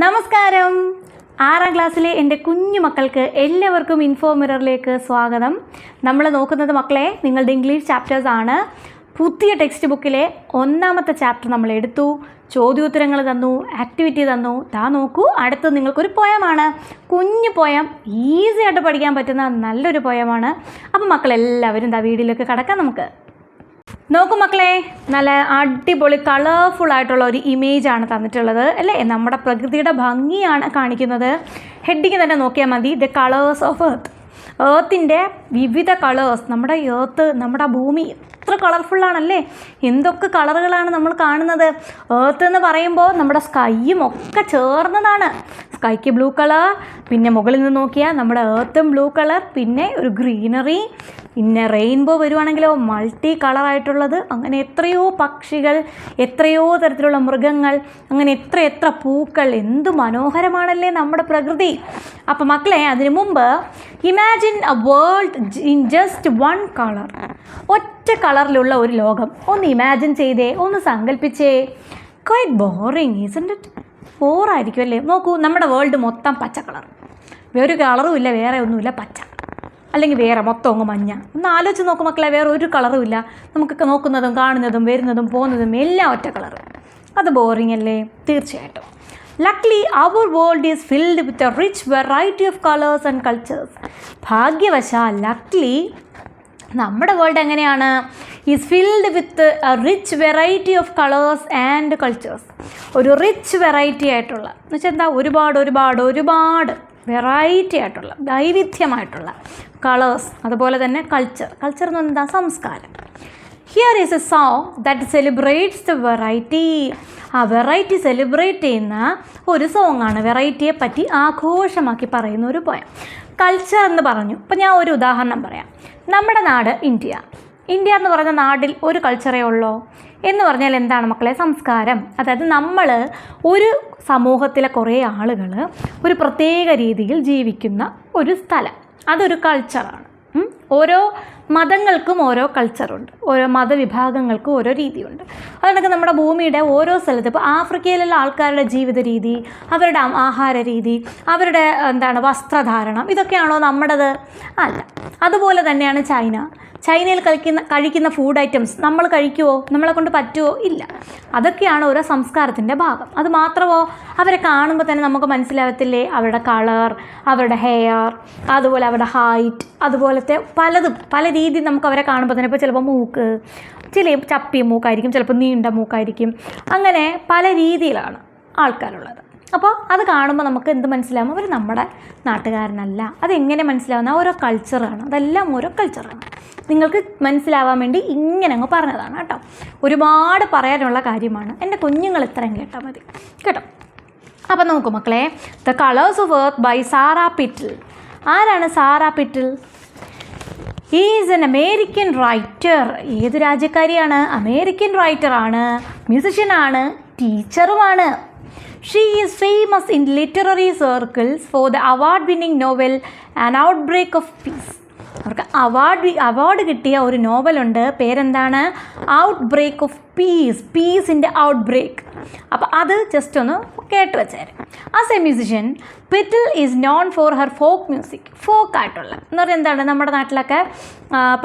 നമസ്കാരം. 6ാം ക്ലാസ്സിലെ എൻ്റെ കുഞ്ഞു മക്കൾക്ക് എല്ലാവർക്കും ഇൻഫോ മിററിലേക്ക് സ്വാഗതം. നമ്മൾ നോക്കുന്നത് മക്കളെ നിങ്ങളുടെ ഇംഗ്ലീഷ് ചാപ്റ്റേഴ്സ് ആണ്. പുതിയ ടെക്സ്റ്റ് ബുക്കിലെ 1ാമത്തെ ചാപ്റ്റർ നമ്മൾ എടുത്തു. ചോദ്യോത്തരങ്ങൾ തന്നു, ആക്ടിവിറ്റി തന്നു. നോക്കൂ, അടുത്ത് നിങ്ങൾക്കൊരു പോയമാണ്. കുഞ്ഞു പോയം, ഈസി ആയിട്ട് പഠിക്കാൻ പറ്റുന്ന നല്ലൊരു പോയമാണ്. അപ്പം മക്കളെല്ലാവരും വീഡിയോയിലേക്ക് കടക്കാം. നമുക്ക് നോക്കൂ മക്കളെ, നല്ല അടിപൊളി കളർഫുൾ ആയിട്ടുള്ള ഒരു ഇമേജാണ് തന്നിട്ടുള്ളത് അല്ലേ. നമ്മുടെ പ്രകൃതിയുടെ ഭംഗിയാണ് കാണിക്കുന്നത്. ഹെഡിങ് തന്നെ നോക്കിയാൽ മതി, ദ കളേഴ്സ് ഓഫ് എർത്ത്. ഏർത്തിൻ്റെ വിവിധ കളേഴ്സ്. നമ്മുടെ എർത്ത്, നമ്മുടെ ഭൂമി എത്ര കളർഫുള്ളാണല്ലേ. എന്തൊക്കെ കളറുകളാണ് നമ്മൾ കാണുന്നത്. എർത്ത് എന്ന് പറയുമ്പോൾ നമ്മുടെ സ്കൈയും ഒക്കെ ചേർന്നതാണ്. സ്കൈക്ക് ബ്ലൂ കളർ, പിന്നെ മുകളിൽ നിന്ന് നോക്കിയാൽ നമ്മുടെ എർത്തും ബ്ലൂ കളർ, പിന്നെ ഒരു ഗ്രീനറി, പിന്നെ റെയിൻബോ വരുവാണെങ്കിലോ മൾട്ടി കളറായിട്ടുള്ളത്. അങ്ങനെ എത്രയോ പക്ഷികൾ, എത്രയോ തരത്തിലുള്ള മൃഗങ്ങൾ, അങ്ങനെ എത്ര പൂക്കൾ. എന്തു മനോഹരമാണല്ലേ നമ്മുടെ പ്രകൃതി. അപ്പോൾ മക്കളെ, അതിനു മുമ്പ് imagine a world in just one colour. ഒറ്റ കളറിലുള്ള ഒരു ലോകം ഒന്ന് ഇമാജിൻ ചെയ്തേ, ഒന്ന് സങ്കല്പിച്ചേ. Quite boring isn't it? ബോറായിരിക്കും അല്ലേ. നോക്കൂ, നമ്മുടെ വേൾഡ് മൊത്തം പച്ച കളർ, വേറൊരു കളറും ഇല്ല, വേറെ ഒന്നുമില്ല, പച്ച. അല്ലെങ്കിൽ വേറെ മൊത്തം അങ്ങ് മഞ്ഞ. ഒന്ന് ആലോചിച്ച് നോക്കും മക്കളെ, വേറെ ഒരു കളറും ഇല്ല. നമുക്കൊക്കെ നോക്കുന്നതും കാണുന്നതും വരുന്നതും പോകുന്നതും എല്ലാം ഒറ്റ കളർ. അത് ബോറിംഗ് അല്ലേ? തീർച്ചയായിട്ടും. ലക്ലി അവർ world is filled with a rich variety of colours and cultures. ഭാഗ്യവശാൽ, ലക്ലി നമ്മുടെ വേൾഡ് എങ്ങനെയാണ്? Is filled with a rich variety of colours and cultures. ഒരു റിച്ച് വെറൈറ്റി ആയിട്ടുള്ള എന്ന് വെച്ചാൽ എന്താ, ഒരുപാട് വെറൈറ്റി ആയിട്ടുള്ള, വൈവിധ്യമായിട്ടുള്ള കളേഴ്സ്, അതുപോലെ തന്നെ കൾച്ചർ എന്ന് പറഞ്ഞാൽ എന്താ? സംസ്കാരം. Here is A song that celebrates the variety. ആ വെറൈറ്റി സെലിബ്രേറ്റ് ചെയ്യുന്ന ഒരു സോങ്ങാണ്. വെറൈറ്റിയെ പറ്റി ആഘോഷമാക്കി പറയുന്ന ഒരു പോയം. കൾച്ചർ എന്ന് പറഞ്ഞു. ഇപ്പം ഞാൻ ഒരു ഉദാഹരണം പറയാം. നമ്മുടെ നാട് ഇന്ത്യ എന്ന് പറയുന്ന നാട്ടിൽ ഒരു കൾച്ചറേ ഉള്ളൂ എന്ന് പറഞ്ഞാൽ എന്താണ് മക്കളെ? സംസ്കാരം. അതായത് നമ്മൾ ഒരു സമൂഹത്തിലെ കുറേ ആളുകൾ ഒരു പ്രത്യേക രീതിയിൽ ജീവിക്കുന്ന ഒരു സ്ഥലം, അതൊരു കൾച്ചറാണ്. ഓരോ മതങ്ങൾക്കും ഓരോ കൾച്ചറുണ്ട്, ഓരോ മതവിഭാഗങ്ങൾക്കും ഓരോ രീതിയുണ്ട്. അതുകൊണ്ടൊക്കെ നമ്മുടെ ഭൂമിയുടെ ഓരോ സ്ഥലത്ത്, ഇപ്പോൾ ആഫ്രിക്കയിലുള്ള ആൾക്കാരുടെ ജീവിത രീതി, അവരുടെ ആഹാര രീതി, അവരുടെ വസ്ത്രധാരണം, ഇതൊക്കെയാണോ നമ്മുടേത്? അല്ല. അതുപോലെ തന്നെയാണ് ചൈനയിൽ കഴിക്കുന്ന ഫുഡ് ഐറ്റംസ് നമ്മൾ കഴിക്കുമോ? നമ്മളെ കൊണ്ട് പറ്റുമോ? ഇല്ല. അതൊക്കെയാണ് ഓരോ സംസ്കാരത്തിൻ്റെ ഭാഗം. അത് മാത്രമോ, അവരെ കാണുമ്പോൾ തന്നെ നമുക്ക് മനസ്സിലാവത്തില്ലേ? അവരുടെ കളർ, അവരുടെ ഹെയർ, അതുപോലെ അവരുടെ ഹൈറ്റ്, അതുപോലത്തെ പലതും പല രീതിയിൽ നമുക്ക് അവരെ കാണുമ്പോൾ തന്നെ. ഇപ്പോൾ ചിലപ്പോൾ മൂക്ക്, ചില ചപ്പിയ മൂക്കായിരിക്കും, ചിലപ്പോൾ നീണ്ട മൂക്കായിരിക്കും. അങ്ങനെ പല രീതിയിലാണ് ആൾക്കാരുള്ളത്. അപ്പോൾ അത് കാണുമ്പോൾ നമുക്ക് എന്ത് മനസ്സിലാവും? അവർ നമ്മുടെ നാട്ടുകാരനല്ല. അതെങ്ങനെ മനസ്സിലാവുന്ന? ഓരോ കൾച്ചറാണ്. അതെല്ലാം ഓരോ കൾച്ചറാണ്. നിങ്ങൾക്ക് മനസ്സിലാവാൻ വേണ്ടി ഇങ്ങനെ അങ്ങ് പറഞ്ഞതാണ് കേട്ടോ. ഒരുപാട് പറയാനുള്ള കാര്യമാണ്. എൻ്റെ കുഞ്ഞുങ്ങൾ ഇത്രയും കേട്ടാൽ മതി കേട്ടോ. അപ്പം നോക്കൂ മക്കളെ, the colours of earth by Sarah Pirtle. ആരാണ് Sarah Pirtle? Is an American writer. ഏത് രാജ്യക്കാരിയാണ്? അമേരിക്കൻ റൈറ്ററാണ്, മ്യൂസിഷ്യനാണ്, ടീച്ചറുമാണ്. She is famous in literary circles for the award-winning novel An Outbreak of Peace. അവർക്ക് അവാർഡ് കിട്ടിയ ഒരു നോവലുണ്ട്. പേരെന്താണ്? Outbreak of peace. പീസിൻ്റെ ഔട്ട്ബ്രേക്ക്. അപ്പോൾ അത് ജസ്റ്റ് ഒന്ന് കേട്ട് വെച്ചേരെ. As a musician, Pirtle is known for her folk music. ഫോക്കായിട്ടുള്ള എന്ന് പറഞ്ഞാൽ എന്താണ്? നമ്മുടെ നാട്ടിലൊക്കെ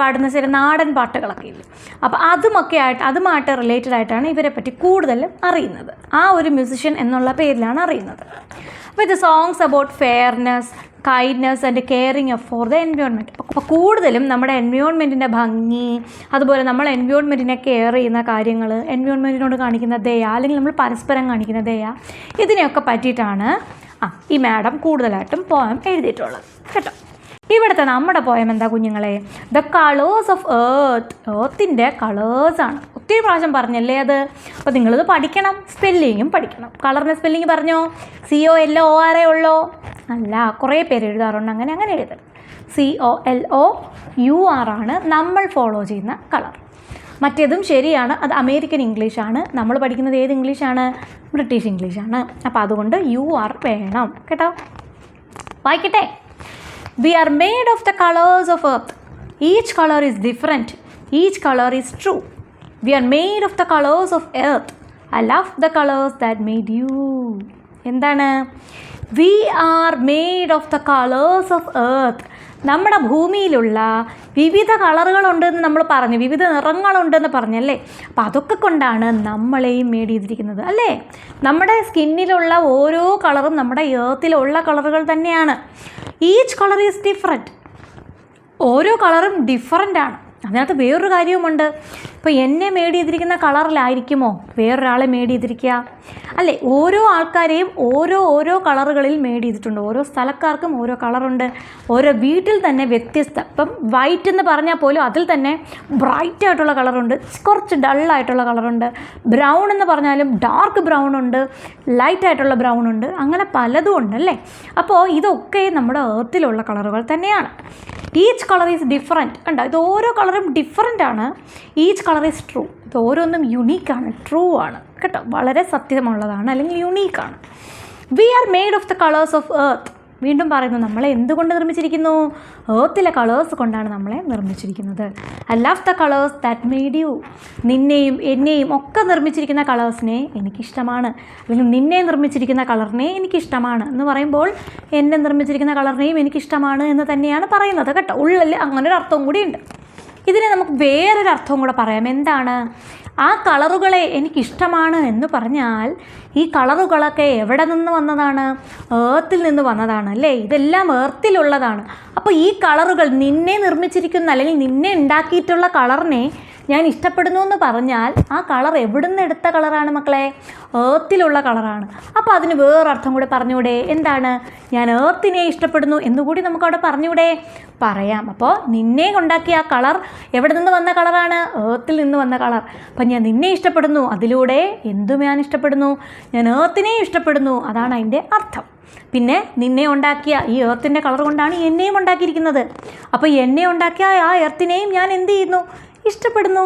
പാടുന്ന ചില നാടൻ പാട്ടുകളൊക്കെ ഇല്ലേ. അപ്പോൾ അതുമായിട്ട് റിലേറ്റഡ് ആയിട്ടാണ് ഇവരെ പറ്റി കൂടുതൽ അറിയുന്നത്. ആ ഒരു മ്യൂസിഷ്യൻ എന്നുള്ള പേരിലാണ് അറിയുന്നത്. With songs about fairness, kindness and caring for the environment. അപ്പോൾ കൂടുതലും നമ്മുടെ എൻവയോൺമെൻറ്റിൻ്റെ ഭംഗി, അതുപോലെ നമ്മൾ എൻവയോൺമെൻറ്റിനെ കെയർ ചെയ്യുന്ന കാര്യങ്ങൾ, എൻവയോൺമെൻറ്റിനോട് കാണിക്കുന്ന ദയ, അല്ലെങ്കിൽ നമ്മൾ പരസ്പരം കാണിക്കുന്ന ദയ, ഇതിനെയൊക്കെ പറ്റിയിട്ടാണ് ഈ മാഡം കൂടുതലായിട്ടും പോയം എഴുതിയിട്ടുള്ളത് കേട്ടോ. ഇവിടുത്തെ നമ്മുടെ പോയം എന്താ കുഞ്ഞുങ്ങളെ? The colours of earth. എർത്തിൻ്റെ കളേഴ്സാണ്. ഒത്തിരി പ്രാവശ്യം പറഞ്ഞല്ലേ അത്. അപ്പോൾ നിങ്ങളിത് പഠിക്കണം, സ്പെല്ലിങ്ങും പഠിക്കണം. കളറിൻ്റെ സ്പെല്ലിങ് പറഞ്ഞോ? COLOR ഉള്ളോ? അല്ല, കുറേ പേര് എഴുതാറുണ്ട്. അങ്ങനെ എഴുതരുത്. COLOUR ആണ് നമ്മൾ ഫോളോ ചെയ്യുന്ന കളർ. മറ്റേതും ശരിയാണ്, അത് അമേരിക്കൻ ഇംഗ്ലീഷാണ്. നമ്മൾ പഠിക്കുന്നത് ഏത് ഇംഗ്ലീഷാണ്? ബ്രിട്ടീഷ് ഇംഗ്ലീഷാണ്. അപ്പോൾ അതുകൊണ്ട് UR വേണം കേട്ടോ. വായിക്കട്ടെ. We are made of the colors of earth. Each color is different. Each color is true. We are made of the colors of earth. I love the colors that made you. എന്താണ്? We are made of the colours of earth. നമ്മുടെ ഭൂമിയിലുള്ള വിവിധ കളറുകളുണ്ടെന്ന് നമ്മൾ പറഞ്ഞു, വിവിധ നിറങ്ങളുണ്ടെന്ന് പറഞ്ഞല്ലേ. അപ്പോൾ അതൊക്കെ കൊണ്ടാണ് നമ്മളെയും മെയ്ഡ് ചെയ്തിരിക്കുന്നത് അല്ലേ. നമ്മുടെ സ്കിന്നിലുള്ള ഓരോ കളറും നമ്മുടെ എർത്തിലുള്ള കളറുകൾ തന്നെയാണ്. Each colour is different. ഓരോ കളറും ഡിഫറൻ്റാണ്. അതിനകത്ത് വേറൊരു കാര്യവുമുണ്ട്. ഇപ്പോൾ എന്നെ മെയ്ഡ് ചെയ്തിരിക്കുന്ന കളറിലായിരിക്കുമോ വേറൊരാളെ മെയ്ഡ് ചെയ്തിരിക്കുക? അല്ലേ, ഓരോ ആൾക്കാരെയും ഓരോ കളറുകളിൽ മെയ്ഡ് ചെയ്തിട്ടുണ്ട്. ഓരോ സ്ഥലക്കാർക്കും ഓരോ കളറുണ്ട്. ഓരോ വീട്ടിൽ തന്നെ വ്യത്യസ്ത. ഇപ്പം വൈറ്റ് എന്ന് പറഞ്ഞാൽ പോലും അതിൽ തന്നെ ബ്രൈറ്റ് ആയിട്ടുള്ള കളറുണ്ട്, കുറച്ച് ഡള്ളായിട്ടുള്ള കളറുണ്ട്. ബ്രൗൺ എന്ന് പറഞ്ഞാലും ഡാർക്ക് ബ്രൗൺ ഉണ്ട്, ലൈറ്റ് ആയിട്ടുള്ള ബ്രൗൺ ഉണ്ട്, അങ്ങനെ പലതും ഉണ്ടല്ലേ. അപ്പോൾ ഇതൊക്കെ നമ്മുടെ എർത്തിലുള്ള കളറുകൾ തന്നെയാണ്. Each colour is different. കണ്ടോ, ഇത് ഓരോ കളറും ഡിഫറെൻ്റ് ആണ്. Each colour is true. ഇത് ഓരോന്നും യുണീക്കാണ്, ട്രൂ ആണ് കേട്ടോ, വളരെ സത്യമുള്ളതാണ് അല്ലെങ്കിൽ യുണീക്കാണ്. We are made of the colours of earth. വീണ്ടും പറയുന്നു, നമ്മളെ എന്തുകൊണ്ട് നിർമ്മിച്ചിരിക്കുന്നു? എർത്തിലെ കളേഴ്സ് കൊണ്ടാണ് നമ്മളെ നിർമ്മിച്ചിരിക്കുന്നത്. I love the colours that made U. നിന്നെയും എന്നെയും ഒക്കെ നിർമ്മിച്ചിരിക്കുന്ന കളേഴ്സിനെ എനിക്കിഷ്ടമാണ്, അല്ലെങ്കിൽ നിന്നെ നിർമ്മിച്ചിരിക്കുന്ന കളറിനെ എനിക്കിഷ്ടമാണ് എന്ന് പറയുമ്പോൾ എന്നെ നിർമ്മിച്ചിരിക്കുന്ന കളറിനെയും എനിക്കിഷ്ടമാണ് എന്ന് തന്നെയാണ് പറയുന്നത് കേട്ടോ. ഉള്ളിൽ അങ്ങനൊരു അർത്ഥവും കൂടി ഉണ്ട്. ഇതിനെ നമുക്ക് വേറൊരു അർത്ഥവും കൂടെ പറയാം. എന്താണ്? ആ കളറുകളെ എനിക്കിഷ്ടമാണ് എന്ന് പറഞ്ഞാൽ ഈ കളറുകളൊക്കെ എവിടെ നിന്ന് വന്നതാണ്? എർത്തിൽ നിന്ന് വന്നതാണ് അല്ലേ. ഇതെല്ലാം എർത്തിലുള്ളതാണ്. അപ്പോൾ ഈ കളറുകൾ നിന്നെ നിർമ്മിച്ചിരിക്കുന്ന അല്ലെങ്കിൽ നിന്നെ ഉണ്ടാക്കിയിട്ടുള്ള കളറിനെ ഞാൻ ഇഷ്ടപ്പെടുന്നു എന്ന് പറഞ്ഞാൽ ആ കളർ എവിടുന്ന് എടുത്ത കളറാണ് മക്കളെ? എർത്തിലുള്ള കളറാണ്. അപ്പോൾ അതിന് വേറൊരർത്ഥം കൂടെ പറഞ്ഞൂടെ? എന്താണ്? ഞാൻ എർത്തിനെ ഇഷ്ടപ്പെടുന്നു എന്നുകൂടി നമുക്കവിടെ പറഞ്ഞൂടെ? പറയാം. അപ്പോൾ നിന്നെ ഉണ്ടാക്കിയ ആ കളർ എവിടെ നിന്ന് വന്ന കളറാണ്? എർത്തിൽ നിന്ന് വന്ന കളർ. അപ്പം ഞാൻ നിന്നെ ഇഷ്ടപ്പെടുന്നു, അതിലൂടെ എന്തും ഞാൻ ഇഷ്ടപ്പെടുന്നു, ഞാൻ എർത്തിനെ ഇഷ്ടപ്പെടുന്നു, അതാണ് അതിൻ്റെ അർത്ഥം. പിന്നെ നിന്നെ ഉണ്ടാക്കിയ ഈ എർത്തിൻ്റെ കളർ കൊണ്ടാണ് എന്നെയും ഉണ്ടാക്കിയിരിക്കുന്നത്. അപ്പോൾ എന്നെ ഉണ്ടാക്കിയ ആ എർത്തിനെയും ഞാൻ എന്ത് ചെയ്യുന്നു? ഇഷ്ടപ്പെടുന്നു.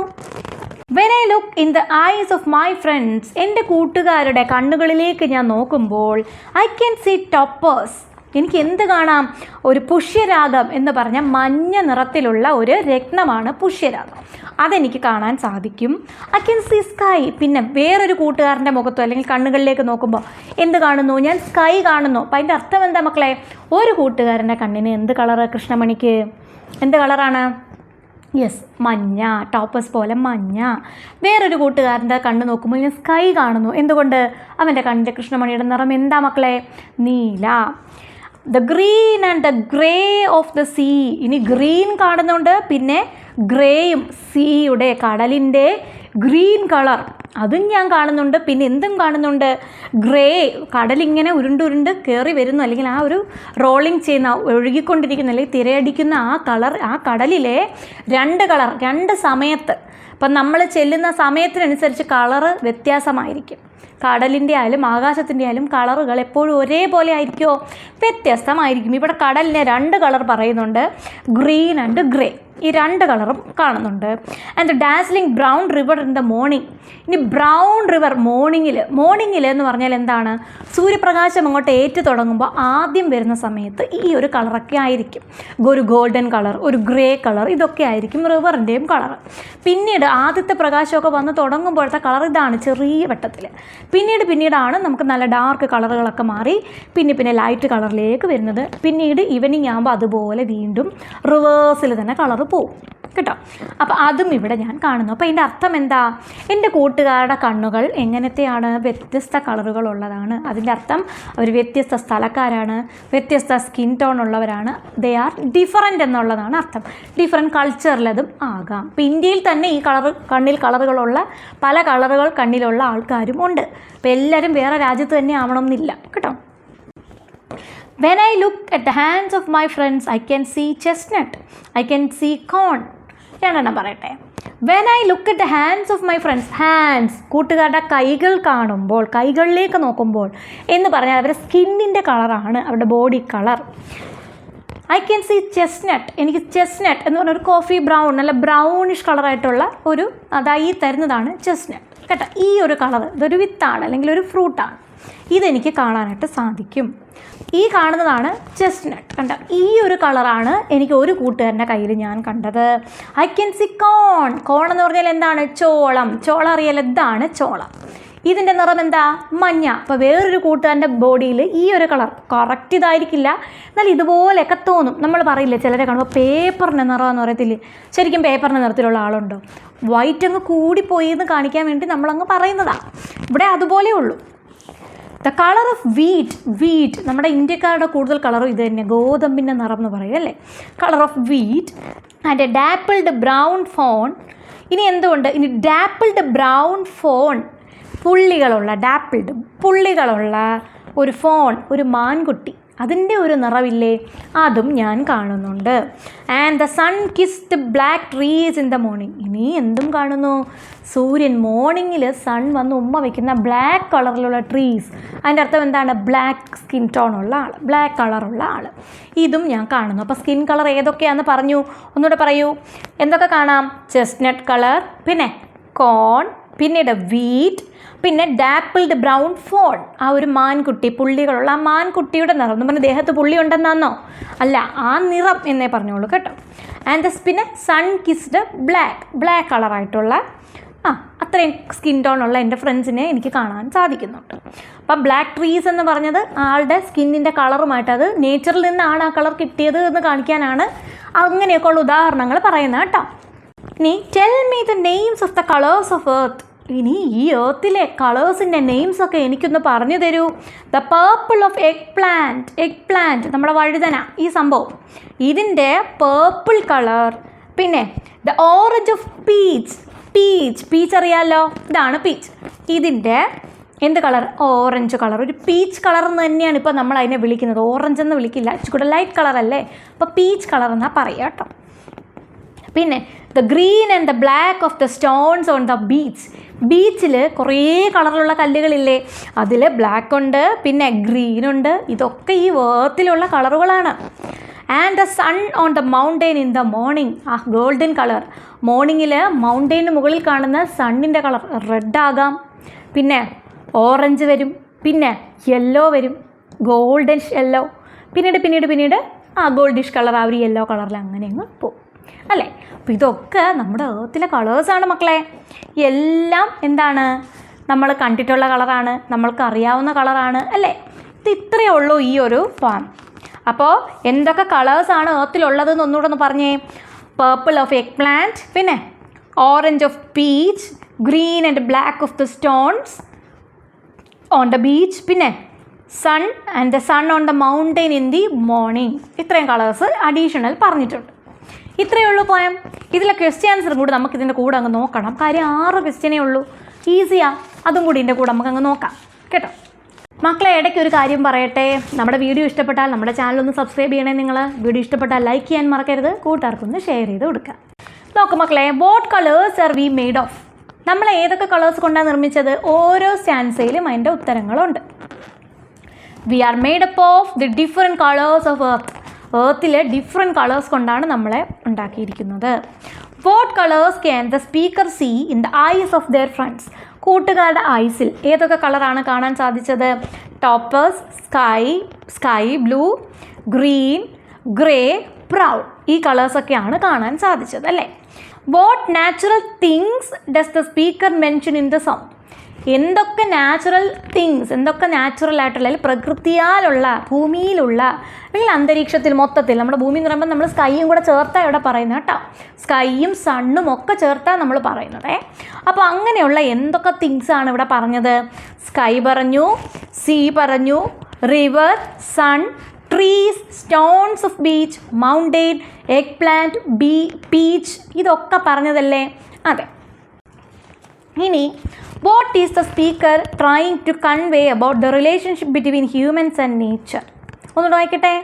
When I look in the eyes of my friends, എൻ്റെ കൂട്ടുകാരുടെ കണ്ണുകളിലേക്ക് ഞാൻ നോക്കുമ്പോൾ ഐ ക്യാൻ സീ ടോപ്പേഴ്സ്. എനിക്ക് എന്ത് കാണാം? ഒരു പുഷ്യരാഗം എന്ന് പറഞ്ഞ മഞ്ഞ നിറത്തിലുള്ള ഒരു രത്നമാണ് പുഷ്യരാഗം. അതെനിക്ക് കാണാൻ സാധിക്കും. I can see sky. പിന്നെ വേറൊരു കൂട്ടുകാരൻ്റെ മുഖത്തോ അല്ലെങ്കിൽ കണ്ണുകളിലേക്ക് നോക്കുമ്പോൾ എന്ത് കാണുന്നു? ഞാൻ സ്കൈ കാണുന്നു. അപ്പം അതിൻ്റെ അർത്ഥം എന്താ മക്കളെ? ഒരു കൂട്ടുകാരൻ്റെ കണ്ണിന് എന്ത് കളറ്? കൃഷ്ണമണിക്ക് എന്ത് കളറാണ്? യെസ്, മഞ്ഞ. ടോപ്പസ് പോലെ മഞ്ഞ. വേറൊരു കൂട്ടുകാരൻ്റെ കണ്ണ് നോക്കുമ്പോൾ ഞാൻ സ്കൈ കാണുന്നു. എന്തുകൊണ്ട്? അവൻ്റെ കണ്ണിൻ്റെ കൃഷ്ണമണിയുടെ നിറം എന്താ മക്കളെ? നീല. The green and the grey of the sea. ഇനി ഗ്രീൻ കാണുന്നുണ്ട്, പിന്നെ ഗ്രേയും, സീയുടെ കടലിൻ്റെ ഗ്രീൻ കളർ അതും ഞാൻ കാണുന്നുണ്ട്. പിന്നെ എന്തും കാണുന്നുണ്ട്? ഗ്രേ. കടലിങ്ങനെ ഉരുണ്ടുരുണ്ട് കയറി വരുന്നു, അല്ലെങ്കിൽ ആ ഒരു റോളിങ് ചെയ്യുന്ന, ഒഴുകിക്കൊണ്ടിരിക്കുന്ന അല്ലെങ്കിൽ തിരയടിക്കുന്ന ആ കളർ, ആ കടലിലെ രണ്ട് കളർ രണ്ട് സമയത്ത്. അപ്പം നമ്മൾ ചെല്ലുന്ന സമയത്തിനനുസരിച്ച് കളറ് വ്യത്യാസമായിരിക്കും. കടലിൻ്റെ ആയാലും ആകാശത്തിൻ്റെ ആയാലും കളറുകൾ എപ്പോഴും ഒരേപോലെ ആയിരിക്കുമോ? വ്യത്യസ്തമായിരിക്കും. ഇവിടെ കടലിനെ രണ്ട് കളർ പറയുന്നുണ്ട്, ഗ്രീൻ ആൻഡ് ഗ്രേ. ഈ രണ്ട് കളറും കാണുന്നുണ്ട്. And the dazzling brown river in the morning. ഇനി ബ്രൗൺ റിവർ മോർണിംഗിൽ എന്ന് പറഞ്ഞാൽ എന്താണ്? സൂര്യപ്രകാശം അങ്ങോട്ട് ഏറ്റു തുടങ്ങുമ്പോൾ ആദ്യം വരുന്ന സമയത്ത് ഈ ഒരു കളറൊക്കെ ആയിരിക്കും. ഒരു ഗോൾഡൻ കളർ, ഒരു ഗ്രേ കളർ, ഇതൊക്കെ ആയിരിക്കും റിവറിൻ്റെയും കളർ. പിന്നീട് ആദ്യത്തെ പ്രകാശമൊക്കെ വന്ന് തുടങ്ങുമ്പോഴത്തെ കളർ ഇതാണ്, ചെറിയ വെട്ടത്തിൽ. പിന്നീടാണ് നമുക്ക് നല്ല ഡാർക്ക് കളറുകളൊക്കെ മാറി പിന്നെ ലൈറ്റ് കളറിലേക്ക് വരുന്നത്. പിന്നീട് ഈവനിങ് ആകുമ്പോൾ അതുപോലെ വീണ്ടും റിവേഴ്സിൽ തന്നെ കളർ പോവും കേട്ടോ. അപ്പോൾ അതും ഇവിടെ ഞാൻ കാണുന്നു. അപ്പോൾ ഇതിൻ്റെ അർത്ഥം എന്താ? എൻ്റെ കൂട്ടുകാരുടെ കണ്ണുകൾ എങ്ങനത്തെയാണ്? വ്യത്യസ്ത കളറുകളുള്ളതാണ്. അതിൻ്റെ അർത്ഥം അവർ വ്യത്യസ്ത സ്ഥലക്കാരാണ്, വ്യത്യസ്ത സ്കിൻ ടോൺ ഉള്ളവരാണ്. ദേ ആർ ഡിഫറൻറ്റ് എന്നുള്ളതാണ് അർത്ഥം. ഡിഫറൻറ്റ് കൾച്ചറിലതും ആകാം. ഇപ്പോൾ ഇന്ത്യയിൽ തന്നെ ഈ കണ്ണിൽ കളറുകളുള്ള പല കളറുകൾ കണ്ണിലുള്ള ആൾക്കാരും ഉണ്ട്. അപ്പോൾ എല്ലാവരും വേറെ രാജ്യത്ത് തന്നെ ആവണമെന്നില്ല കേട്ടോ. When I look at the hands of my friends, I can see chestnut, I can see corn. രണ്ടെണ്ണം പറയട്ടെ. When I look at the hands of my friends, hands കൂട്ടുകാരുടെ കൈകൾ കാണുമ്പോൾ, കൈകളിലേക്ക് നോക്കുമ്പോൾ എന്ന് പറഞ്ഞാൽ അവരുടെ സ്കിന്നിൻ്റെ കളറാണ്, അവരുടെ body colour. I can see chestnut. എനിക്ക് ചെസ്റ്റ്നട്ട് എന്ന് പറഞ്ഞൊരു കോഫി ബ്രൗൺ, നല്ല ബ്രൗണിഷ് കളറായിട്ടുള്ള ഒരു അതായി തരുന്നതാണ് ചെസ്റ്റ്നട്ട് കേട്ടോ. ഈ ഒരു കളർ ഇതൊരു വിത്താണ് അല്ലെങ്കിൽ ഒരു ഫ്രൂട്ടാണ്. ഇതെനിക്ക് കാണാനായിട്ട് സാധിക്കും. ഈ കാണുന്നതാണ് ചെസ്റ്റ്നട്ട് കണ്ടോ. ഈ ഒരു കളറാണ് എനിക്ക് ഒരു കൂട്ടുകാരൻ്റെ കയ്യിൽ ഞാൻ കണ്ടത്. ഐ ക്യാൻ സി കോൺ. കോൺ എന്ന് പറഞ്ഞാൽ എന്താണ്? ചോളം. ചോളം അറിയാലോ, ഇതാണ് ചോളം. ഇതിൻ്റെ നിറം എന്താ? മഞ്ഞ. അപ്പോൾ വേറൊരു കൂട്ടുകാരൻ്റെ ബോഡിയിൽ ഈ ഒരു കളർ കറക്റ്റ് ഇതായിരിക്കില്ല, എന്നാൽ ഇതുപോലെയൊക്കെ തോന്നും. നമ്മൾ പറയില്ലേ ചിലരെ കാണുമ്പോൾ പേപ്പറിൻ്റെ നിറമെന്ന് പറയത്തില്ലേ, ശരിക്കും പേപ്പറിൻ്റെ നിറത്തിലുള്ള ആളുണ്ടോ? വൈറ്റ് അങ്ങ് കൂടിപ്പോയി എന്ന് കാണിക്കാൻ വേണ്ടി നമ്മളങ്ങ് പറയുന്നതാണ്. ഇവിടെ അതുപോലെ ഉള്ളൂ. ദ കളർ ഓഫ് വീറ്റ് നമ്മുടെ ഇന്ത്യക്കാരുടെ കൂടുതൽ കളറും ഇത് തന്നെ, ഗോതമ്പിൻ്റെ നിറം എന്ന് പറയും അല്ലേ. Colour of wheat and a dappled brown fawn. ഇനി എന്തുകൊണ്ട്? ഇനി ഡാപ്പിൾഡ് ബ്രൗൺ ഫോൺ, പുള്ളികളുള്ള ഒരു ഫോൺ, ഒരു മാൻകുട്ടി, അതിൻ്റെ ഒരു നിറവില്ലേ, അതും ഞാൻ കാണുന്നുണ്ട്. And the sun kissed black trees in the morning. ഇനി എന്തും കാണുന്നു? സൂര്യൻ മോർണിംഗിൽ സൺ വന്ന് ഉമ്മ വയ്ക്കുന്ന ബ്ലാക്ക് കളറിലുള്ള ട്രീസ്. അതിൻ്റെ അർത്ഥം എന്താണ്? ബ്ലാക്ക് സ്കിൻ ടോണുള്ള ആൾ, ബ്ലാക്ക് കളറുള്ള ആൾ, ഇതും ഞാൻ കാണുന്നു. അപ്പോൾ സ്കിൻ കളർ ഏതൊക്കെയാണെന്ന് പറഞ്ഞു, ഒന്നുകൂടെ പറയൂ. എന്തൊക്കെ കാണാം? ചെസ്റ്റ്നട്ട് കളർ, പിന്നെ കോൺ, പിന്നീട് വീറ്റ്, പിന്നെ ഡാപ്പിൾഡ് ബ്രൗൺ ഫോൺ, ആ ഒരു മാൻകുട്ടി, പുള്ളികളുള്ള ആ മാൻകുട്ടിയുടെ നിറം എന്ന് പറഞ്ഞാൽ ദേഹത്ത് പുള്ളി ഉണ്ടെന്നാന്നോ? അല്ല, ആ നിറം എന്നേ പറഞ്ഞോളൂ കേട്ടോ. ആൻഡ് പിന്നെ സൺ കിസ്ഡ് ബ്ലാക്ക് കളറായിട്ടുള്ള അത്രയും സ്കിൻ ടോണുള്ള എൻ്റെ ഫ്രണ്ട്സിനെ എനിക്ക് കാണാൻ സാധിക്കുന്നുണ്ട്. അപ്പം ബ്ലാക്ക് ട്രീസ് എന്ന് പറഞ്ഞത് ആളുടെ സ്കിന്നിൻ്റെ കളറുമായിട്ട്, അത് നേച്ചറിൽ നിന്നാണ് ആ കളർ കിട്ടിയത് എന്ന് കാണിക്കാനാണ് അങ്ങനെയൊക്കെയുള്ള ഉദാഹരണങ്ങൾ പറയുന്നത് കേട്ടോ. ഇനി tell me the names of the colours of earth. ഇനി ഈ എർത്തിലെ കളേഴ്സിൻ്റെ നെയിംസൊക്കെ എനിക്കൊന്ന് പറഞ്ഞു തരൂ. The purple of egg plant നമ്മുടെ വഴുതന, ഈ സംഭവം, ഇതിൻ്റെ പേർപ്പിൾ കളർ. പിന്നെ ദ ഓറഞ്ച് ഓഫ് പീച്ച് അറിയാമല്ലോ, ഇതാണ് പീച്ച്. ഇതിൻ്റെ എന്ത് കളർ? Orange colour. ഒരു പീച്ച് കളർ എന്ന് തന്നെയാണ് ഇപ്പോൾ നമ്മൾ അതിനെ വിളിക്കുന്നത്, ഓറഞ്ച് എന്ന് വിളിക്കില്ല, ഇച്ചിരി ലൈറ്റ് കളർ അല്ലേ, അപ്പോൾ പീച്ച് കളർ എന്നാ പറയുക കേട്ടോ. പിന്നെ the green and the black of the stones on the ബീച്ചിൽ കുറേ കളറിലുള്ള കല്ലുകളില്ലേ, അതിൽ ബ്ലാക്ക് ഉണ്ട്, പിന്നെ ഗ്രീൻ ഉണ്ട്, ഇതൊക്കെ ഈ വേർത്തിലുള്ള കളറുകളാണ്. And the sun on the mountain in the morning, golden colour. മോർണിംഗിൽ മൗണ്ടെയിന് മുകളിൽ കാണുന്ന സണ്ണിൻ്റെ കളർ റെഡ് ആകാം, പിന്നെ ഓറഞ്ച് വരും, പിന്നെ യെല്ലോ വരും, ഗോൾഡൻ യെല്ലോ, പിന്നീട് ഗോൾഡിഷ് കളർ, ആ ഒരു യെല്ലോ കളറിൽ അങ്ങനെ അങ്ങ് പോകും അല്ലേ. അപ്പോൾ ഇതൊക്കെ നമ്മുടെ ഏർത്തിലെ കളേഴ്സാണ് മക്കളെ. എല്ലാം എന്താണ്? നമ്മൾ കണ്ടിട്ടുള്ള കളറാണ്, നമ്മൾക്ക് അറിയാവുന്ന കളറാണ് അല്ലേ. ഇത് ഇത്രയേ ഉള്ളൂ ഈ ഒരു ഫോം. അപ്പോൾ എന്തൊക്കെ കളേഴ്സാണ് ഏർത്തിലുള്ളതെന്ന് ഒന്നുകൂടെ ഒന്ന് പറഞ്ഞേ. പേർപ്പിൾ ഓഫ് എഗ് പ്ലാന്റ്, പിന്നെ orange of peach, green and black of the stones on the beach, പിന്നെ sun and the sun on the mountain in the morning. ഇത്രയും കളേഴ്സ് അഡീഷണൽ പറഞ്ഞിട്ടുണ്ട്. ഇത്രയേ ഉള്ളൂ പോയം. ഇതിലെ ക്വസ്റ്റ്യൻ ആൻസറും കൂടി നമുക്കിതിൻ്റെ കൂടെ അങ്ങ് നോക്കണം. കാര്യം 6 ക്വസ്റ്റ്യനേ ഉള്ളൂ, ഈസിയാണ്. അതും കൂടി ഇതിൻ്റെ കൂടെ നമുക്ക് അങ്ങ് നോക്കാം കേട്ടോ. മക്കളെ, ഇടയ്ക്ക് ഒരു കാര്യം പറയട്ടെ. നമ്മുടെ വീഡിയോ ഇഷ്ടപ്പെട്ടാൽ നമ്മുടെ ചാനലൊന്ന് സബ്സ്ക്രൈബ് ചെയ്യണേ. നിങ്ങൾ വീഡിയോ ഇഷ്ടപ്പെട്ടാൽ ലൈക്ക് ചെയ്യാൻ മറക്കരുത്, കൂട്ടുകാർക്കൊന്ന് ഷെയർ ചെയ്ത് കൊടുക്കുക. നോക്ക് മക്കളെ, what colours are we made of? നമ്മൾ ഏതൊക്കെ കളേഴ്സ് കൊണ്ടാണ് നിർമ്മിച്ചത്? ഓരോ സ്റ്റാൻസയിലും അതിൻ്റെ ഉത്തരങ്ങളുണ്ട്. We are made up of the different colours of earth. ഏർത്തിലെ ഡിഫറെൻറ്റ് കളേഴ്സ് കൊണ്ടാണ് നമ്മളെ ഉണ്ടാക്കിയിരിക്കുന്നത്. What colours can the speaker see in the eyes of their friends? കൂട്ടുകാരുടെ ഐസിൽ ഏതൊക്കെ കളറാണ് കാണാൻ സാധിച്ചത്? Topaz, sky blue, green, grey, brown, ഈ കളേഴ്സൊക്കെയാണ് കാണാൻ സാധിച്ചത് അല്ലേ. What natural things does the speaker mention in the song? എന്തൊക്കെ നാച്ചുറൽ തിങ്സ്, എന്തൊക്കെ നാച്ചുറൽ ആയിട്ടുള്ള അല്ലെങ്കിൽ പ്രകൃതിയാലുള്ള, ഭൂമിയിലുള്ള അല്ലെങ്കിൽ അന്തരീക്ഷത്തിൽ മൊത്തത്തിൽ, നമ്മുടെ ഭൂമി എന്ന് പറയുമ്പോൾ നമ്മൾ സ്കൈയും കൂടെ ചേർത്താണ് ഇവിടെ പറയുന്നത് കേട്ടോ. സ്കൈയും സണ്ണും ഒക്കെ ചേർത്താണ് നമ്മൾ പറയുന്നത്. അപ്പോൾ അങ്ങനെയുള്ള എന്തൊക്കെ തിങ്സാണ് ഇവിടെ പറഞ്ഞത്? സ്കൈ പറഞ്ഞു, സീ പറഞ്ഞു, river, sun, trees, stones of beach, mountain, eggplant, peach, ഇതൊക്കെ പറഞ്ഞതല്ലേ? അതെ. ഇനി what is the speaker trying to convey about the relationship between humans and nature? ഒന്നുകൂടെ വായിക്കട്ടെ.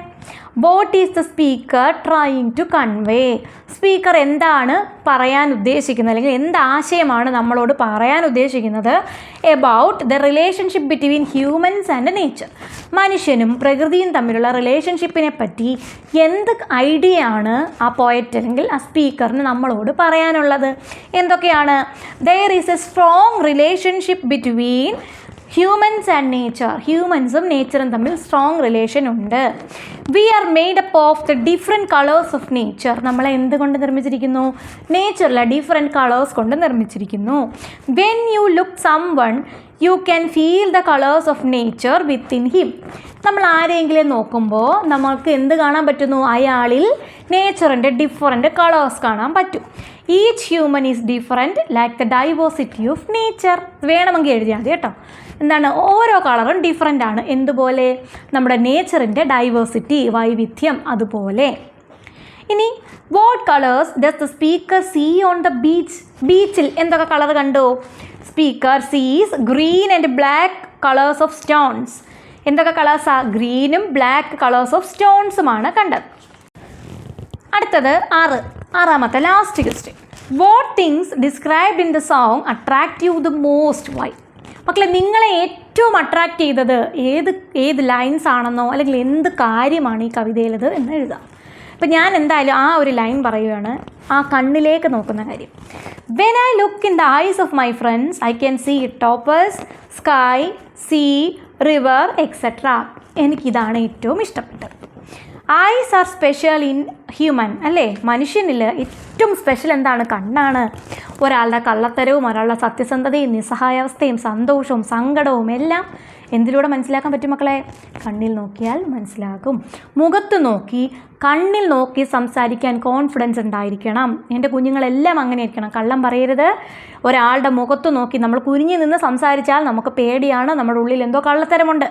What is the speaker trying to convey? Speaker എന്താണ് പറയാൻ ഉദ്ദേശിക്കുന്നത്, അല്ലെങ്കിൽ എന്താശയമാണ് നമ്മളോട് പറയാൻ ഉദ്ദേശിക്കുന്നത്? About the relationship between humans and nature. മനുഷ്യനും പ്രകൃതിയും തമ്മിലുള്ള റിലേഷൻഷിപ്പിനെ പറ്റി എന്ത് ഐഡിയ ആണ് ആ പോയറ്റ് അല്ലെങ്കിൽ ആ സ്പീക്കറിന് നമ്മളോട് പറയാനുള്ളത്? എന്തൊക്കെയാണ്? There is a strong relationship between humans and nature. ഹ്യൂമൻസും നേച്ചറും തമ്മിൽ സ്ട്രോങ് റിലേഷൻ ഉണ്ട്. We are made up of the different colours of nature. നമ്മളെ എന്തുകൊണ്ട് നിർമ്മിച്ചിരിക്കുന്നു? നേച്ചറിലെ ഡിഫറെൻറ്റ് കളേഴ്സ് കൊണ്ട് നിർമ്മിച്ചിരിക്കുന്നു. When you look someone you can feel the colours of nature within him. നമ്മൾ ആരെയെങ്കിലും നോക്കുമ്പോൾ നമുക്ക് എന്ത് കാണാൻ പറ്റുന്നു? അയാളിൽ നേച്ചറിൻ്റെ ഡിഫറൻറ്റ് കളേഴ്സ് കാണാൻ പറ്റും. Each human is different like the diversity of nature. വേണമെങ്കിൽ എഴുതിയാൽ മതി കേട്ടോ. എന്താണ്? ഓരോ കളറും ഡിഫറൻ്റ് ആണ്. എന്തുപോലെ? നമ്മുടെ നേച്ചറിൻ്റെ ഡൈവേഴ്സിറ്റി, വൈവിധ്യം അതുപോലെ. ഇനി what colours does the speaker see on the beach? ബീച്ചിൽ എന്തൊക്കെ കളർ കണ്ടു? Speaker sees green and black colours of stones. എന്തൊക്കെ കളേഴ്സാണ്? ഗ്രീനും ബ്ലാക്ക് കളേഴ്സ് ഓഫ് സ്റ്റോൺസുമാണ് കണ്ടത്. അടുത്തത് ആറാമത്തെ last question. What things described in the song attract you the most? Why? മക്കളെ, നിങ്ങളെ ഏറ്റവും അട്രാക്റ്റ് ചെയ്തത് ഏത് ലൈൻസ് ആണെന്നോ അല്ലെങ്കിൽ എന്ത് കാര്യമാണ് ഈ കവിതയിലത് എന്ന് എഴുതാം. അപ്പം ഞാൻ എന്തായാലും ആ ഒരു ലൈൻ പറയുകയാണ്, ആ കണ്ണിലേക്ക് നോക്കുന്ന കാര്യം. When I look in the eyes of my friends I can see topaz, sky, sea, river etcetera. എനിക്കിതാണ് ഏറ്റവും ഇഷ്ടപ്പെട്ടത്. Eyes are special in human, അല്ലേ? മനുഷ്യനിൽ ഏറ്റവും സ്പെഷ്യൽ എന്താണ്? കണ്ണാണ്. ഒരാളുടെ കള്ളത്തരവും ഒരാളുടെ സത്യസന്ധതയും നിസ്സഹായാവസ്ഥയും സന്തോഷവും സങ്കടവും എല്ലാം എന്തിലൂടെ മനസ്സിലാക്കാൻ പറ്റും മക്കളെ? കണ്ണിൽ നോക്കിയാൽ മനസ്സിലാകും. മുഖത്ത് നോക്കി, കണ്ണിൽ നോക്കി സംസാരിക്കാൻ കോൺഫിഡൻസ് ഉണ്ടായിരിക്കണം. എൻ്റെ കുഞ്ഞുങ്ങളെല്ലാം അങ്ങനെ ഇരിക്കണം. കള്ളം പറയരുത്. ഒരാളുടെ മുഖത്ത് നോക്കി നമ്മൾ കുനിഞ്ഞു നിന്ന് സംസാരിച്ചാൽ നമുക്ക് പേടിയാണ്, നമ്മുടെ ഉള്ളിൽ എന്തോ കള്ളത്തരമുണ്ട്.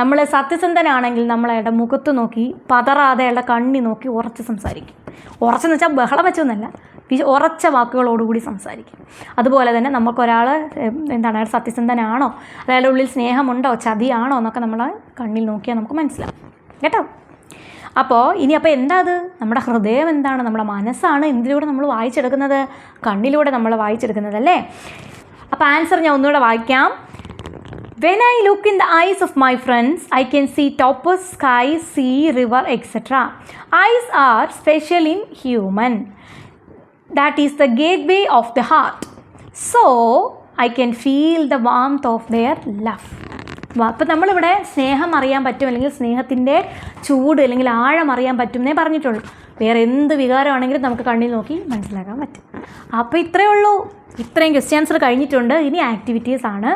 നമ്മൾ സത്യസന്ധനാണെങ്കിൽ നമ്മളയാളുടെ മുഖത്ത് നോക്കി പതറാതെ അയാളുടെ കണ്ണി നോക്കി ഉറച്ച് സംസാരിക്കും. ഉറച്ചെന്ന് വെച്ചാൽ ബഹളം വെച്ചൊന്നല്ല, ഉറച്ച വാക്കുകളോടുകൂടി സംസാരിക്കും. അതുപോലെ തന്നെ നമുക്കൊരാൾ എന്താണ്, അയാൾ സത്യസന്ധനാണോ, അയാളുടെ ഉള്ളിൽ സ്നേഹമുണ്ടോ, ചതിയാണോ എന്നൊക്കെ നമ്മൾ കണ്ണിൽ നോക്കിയാൽ നമുക്ക് മനസ്സിലാവും കേട്ടോ. അപ്പോൾ എന്താ അത്? നമ്മുടെ ഹൃദയം എന്താണ്? നമ്മുടെ മനസ്സാണ് എന്തിലൂടെ നമ്മൾ വായിച്ചെടുക്കുന്നത്? കണ്ണിലൂടെ നമ്മൾ വായിച്ചെടുക്കുന്നത് അല്ലേ? അപ്പോൾ ആൻസർ ഞാൻ ഒന്നുകൂടെ വായിക്കാം. When I look in the eyes of my friends, I can see toppers, sky, sea, river, etc. Eyes are special in human. That is the gateway of the heart. So, I can feel the warmth of their love. അപ്പോൾ നമ്മളിവിടെ സ്നേഹം അറിയാൻ പറ്റും, അല്ലെങ്കിൽ സ്നേഹത്തിൻ്റെ ചൂട് അല്ലെങ്കിൽ ആഴം അറിയാൻ പറ്റും എന്നേ പറഞ്ഞിട്ടുള്ളൂ. വേറെ എന്ത് വികാരമാണെങ്കിലും നമുക്ക് കണ്ണിൽ നോക്കി മനസ്സിലാക്കാൻ പറ്റും. അപ്പോൾ ഇത്രയേ ഉള്ളൂ. ഇത്രയും ക്വസ്റ്റ്യൻസ് കഴിഞ്ഞിട്ടുണ്ട്. ഇനി ആക്ടിവിറ്റീസ് ആണ്.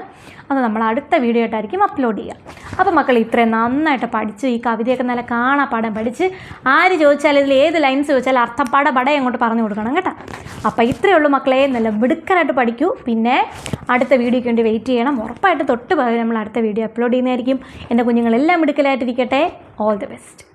അത് നമ്മൾ അടുത്ത വീഡിയോ ആയിട്ടായിരിക്കും അപ്ലോഡ് ചെയ്യുക. അപ്പോൾ മക്കൾ ഇത്രയും നന്നായിട്ട് പഠിച്ച് ഈ കവിതയൊക്കെ നല്ല കാണാപ്പാടം പഠിച്ച് ആര് ചോദിച്ചാൽ ഇതിൽ ഏത് ലൈൻസ് ചോദിച്ചാൽ അർത്ഥപ്പാട അങ്ങോട്ട് പറഞ്ഞു കൊടുക്കണം കേട്ടോ. അപ്പോൾ ഇത്രയേ ഉള്ളൂ മക്കളെ. നല്ല മിടുക്കനായിട്ട് പഠിക്കൂ. പിന്നെ അടുത്ത വീഡിയോയ്ക്ക് വേണ്ടി വെയിറ്റ് ചെയ്യണം. ഉറപ്പായിട്ട് തൊട്ട് നമ്മൾ അടുത്ത വീഡിയോ അപ്ലോഡ് ചെയ്യുന്നതായിരിക്കും. എൻ്റെ കുഞ്ഞുങ്ങളെല്ലാം മിടുക്കലായിട്ടിരിക്കട്ടെ. All the best.